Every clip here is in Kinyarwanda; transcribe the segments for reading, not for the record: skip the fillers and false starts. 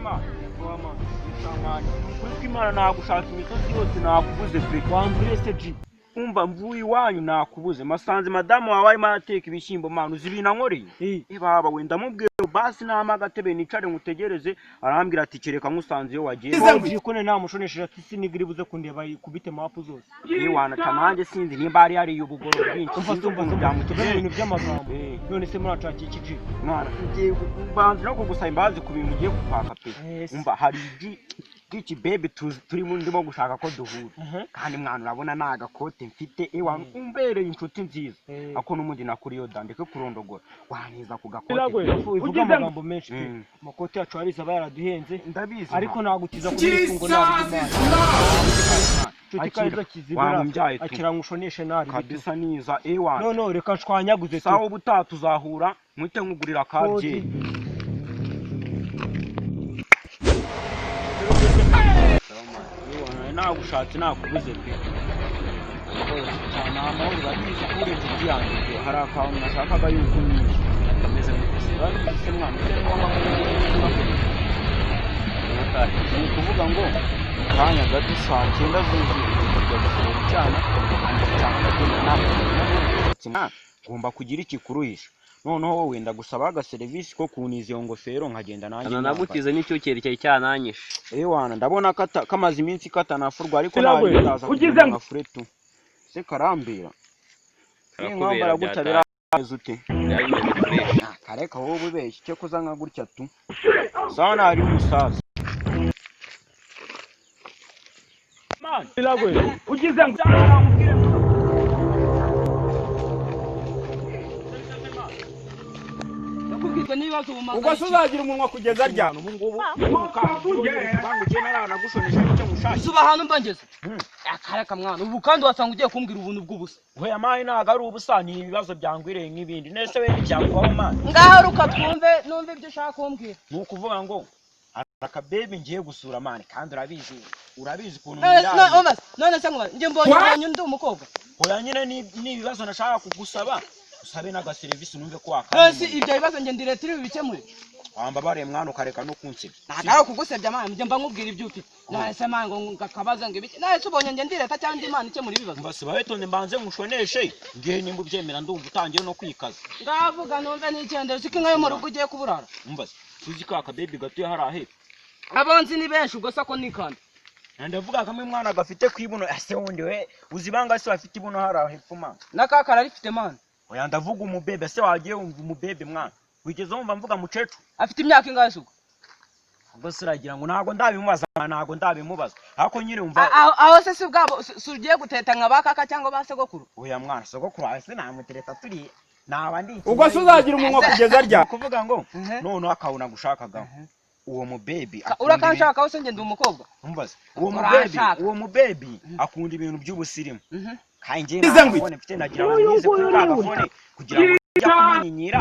Imana wama isamani kuri Imana nagushatse imisozi yose nakubuze pe wambure SG umva mvuye iwanyu nakubuze masanze madamu wawe arimo ateka ibishyimbo manu zibina nkoreye baba wenda mubwiye basi nama agatebe nicare ngutegereze arambwira ati kereka nkusanze yo wagiye ugiye kone namushonesheje ati sinigiri buze kundeba kubite mapu zose wana tananje sinzi nimba ari ari ubugoro bwinshi umva byamutuje ibintu by'amagambo none se muracakiye ikiji mwana ngiye banze no kugusaba imbazi ku bintu ugiye kupaka pe umva hari Gichi baby turi mu ndimo gushaka ko duhura kandi mwana urabona nagakote mfite ewa umbereye inshuti nziza ako n'umundi nakuriyo dandeke kurondogora waniza kugakote uvuga amagambo menshi makote yacu ariza baraduhenze ndabizi ariko nagutiza kuri fungo nabi tutikaiza kizibura akira ngushoneshe nari kabisa niza ewa no reka nshwanyaguze sawo ubutatu uzahura mwite nkugurira kabye nagushatse nakubuze pe cyane amahoro bagize kuri inshuti yanjye hari akantu nashakaga yuko nyinshi ameze nk'ise mwana ni kuvuga ngo kanya gato saa 9 zuzuye kujya gusura cyana cyane ngomba kugira ikikuruhisha noneho wowe wenda gusaba aga service ko kuniza iyo ngofero nkagenda nanjye nagutize n'icyo cyerekeye cyananyishe wana ndabona kamaze iminsi katanafurwa ariko nawe ndaza kugira ngafuretu se karambira nkambara gutabira zute kareka wowe ubeshye cyo kuza nka gutya tu sana ari musaza man biragwe ugize ngo ubwo suzagira umunwa kugeza ryano ubu ngubu bangugiye naranagushonesha icyo mushaka suba hano mbangeze akareka mwana ubu kandi wasanga ugiye kumbwira ubuntu bw'ubusa we amaye naga ari ubusa ni ibibazo byangwireye nk'ibindi nese we ntibyakwaho man ngaho ruka twumve numve ibyo ushaka kumbwira ni ukuvuga ngo aka baby ngiye gusura man kandi urabizi kuntu none se ngo nje mbonye ndi umukobwa oya nyine ni ibibazo nashaka kugusaba usabe naga service numve ko wakanye ese ibyo bibazo nge ndiretire bibikemure wamba bare mwana ukareka no kunsebya nagara kugusebya mwana nje mba nkubwira ibyo ufite nase mwana ngo ngakabaza ngo ibiki nase ubonye nge ndireta cyangwa imana ikemura ibibazo mbase bawetonde mbanze nkushoneshe ngiye nimba ubyemera ndumva utangiye no kwikaza ndavuga numve n'ikende siki nkayo mu rugo ugiye kuburara mbase tuzi ko aka baby gatuye harahe abonzi ni benshi ubwo sako nikanda ndavuga kamwe mwana gafite kwibuno ase wundi we uzibanga se bafite ibuno harahe pfuma nakakara rifite mwana oya ndavuga umubebe se wagiye wumva umubebe mwana wigeze wumva mvuga mucecu afite imyaka ingahe suko ubwo siragira ngo nago ndabimubaza hako nyine umva aho se bwabo sugiye guteta nkabakaka cyangwa basegokuru oya mwana sogokuru ase namutereta turi nabandi ubwo suzagira umunwa kugeza rya kuvuga ngo none akawuna gushakaga uwo mubebe urakanshaka aho se nge ndi umukobwa umbaza uwo mubebe akunda ibintu by'ubusirimu kanjye nabone mfite nagira ngo nize kuri kagafone kugira ngo njya kumunyinyira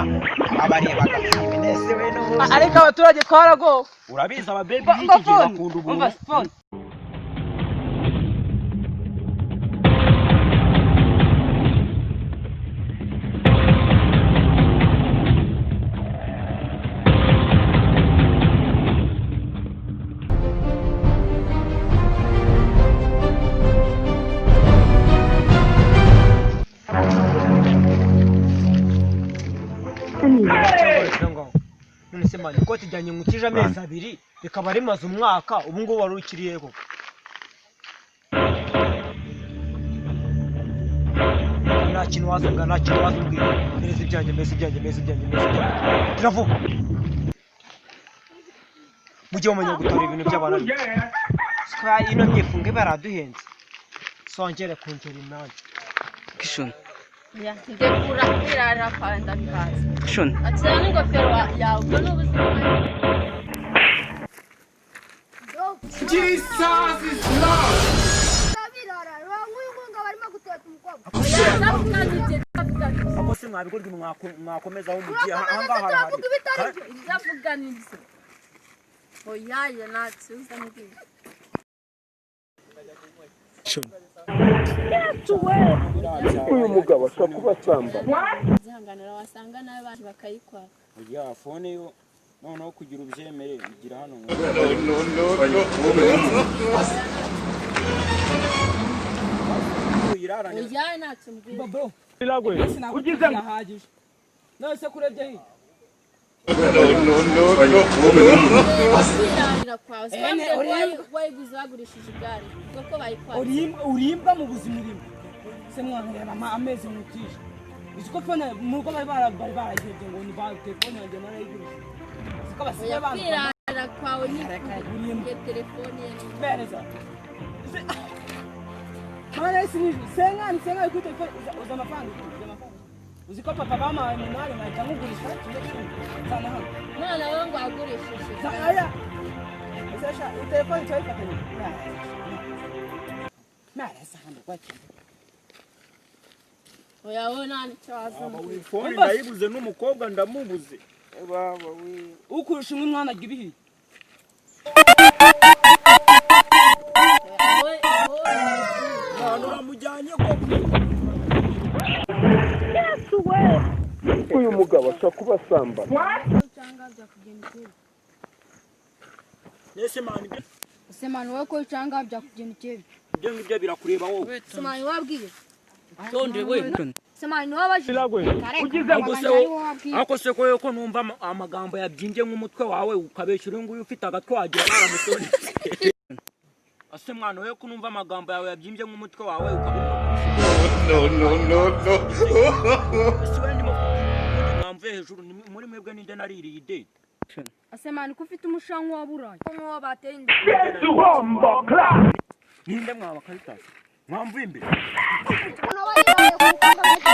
abareba gafilime nese we no ariko abaturage twarago urabiza ababebe b'iki gihe bakunda ubuntu none se mani ko tujyanye mukije amezi 2 bikaba rimaze umwaka ubu ngo wari ukiriye ko nta kintu wazubwira neza ibyanjye mezi turavuga mujye mumenya gutora ibintu by'abana skwa ino myifunge baraduhenze songere kongera imana kishoni ya ndekura irara panda bikaza kishoni atsana n'ingofero yawe ubwo n'ubuzima Jesus is Lord. ako se mwabigurwa mwakomeza aho mugiye ahangaha harahari izavuganize oyaye natse uzamubwira uyu mugabo ashaka kuba samba zihanganira wasanga nawe baje bakayikora ya fone yo noneho kugira ubyemere bigira hano iraranye ujyane ntacyo mbwira bro iragwe ugize nahagije nose kurebye hirya kwirarira kwawe sibambye wayiguze bagurishije igare kuko bayikwatse urimbwa mu buzima urimo se mwankureba amezi mutisha isiko fone muko bari barayihebye ngo ni ba telefone yanjye narayigurisha siko basigaye bana kwirarira kwawe ni iyo telefone ye bereza mana isi ni senga ku telefone uza amafaranga uziko papa bamaye munari nkajya nkugurisha sana hano none wowe ngo wagurishije aya sasha telefone cyayifatanye narasa hano kwaki oya wowe nta nicyo wazamo fone ndayibuze n'umukobwa ndamubuze baba we ukurusha umwana agira ibihi uramujyanye ko uyu mugabo ashobora kuba asambana. nese mani semani wowe ko icanga byakugenda ikebe ibyo ngibyo birakureba wowe semani wabwiye tonde we semani wabajije ugize ako se ko numva amagambo yabyimbye nk'umutwe wawe ukabeshya uri nguyu ufite agatwagira baramusone ase mwana we ko numva amagambo yawe yabyimbye nk'umutwe wawe mwamvuye hejuru muri mwebwe ninde naririye ide semani ko ufite umushanwa waburaye ko bateye ninde mwaba karitasi mwamvuye imbere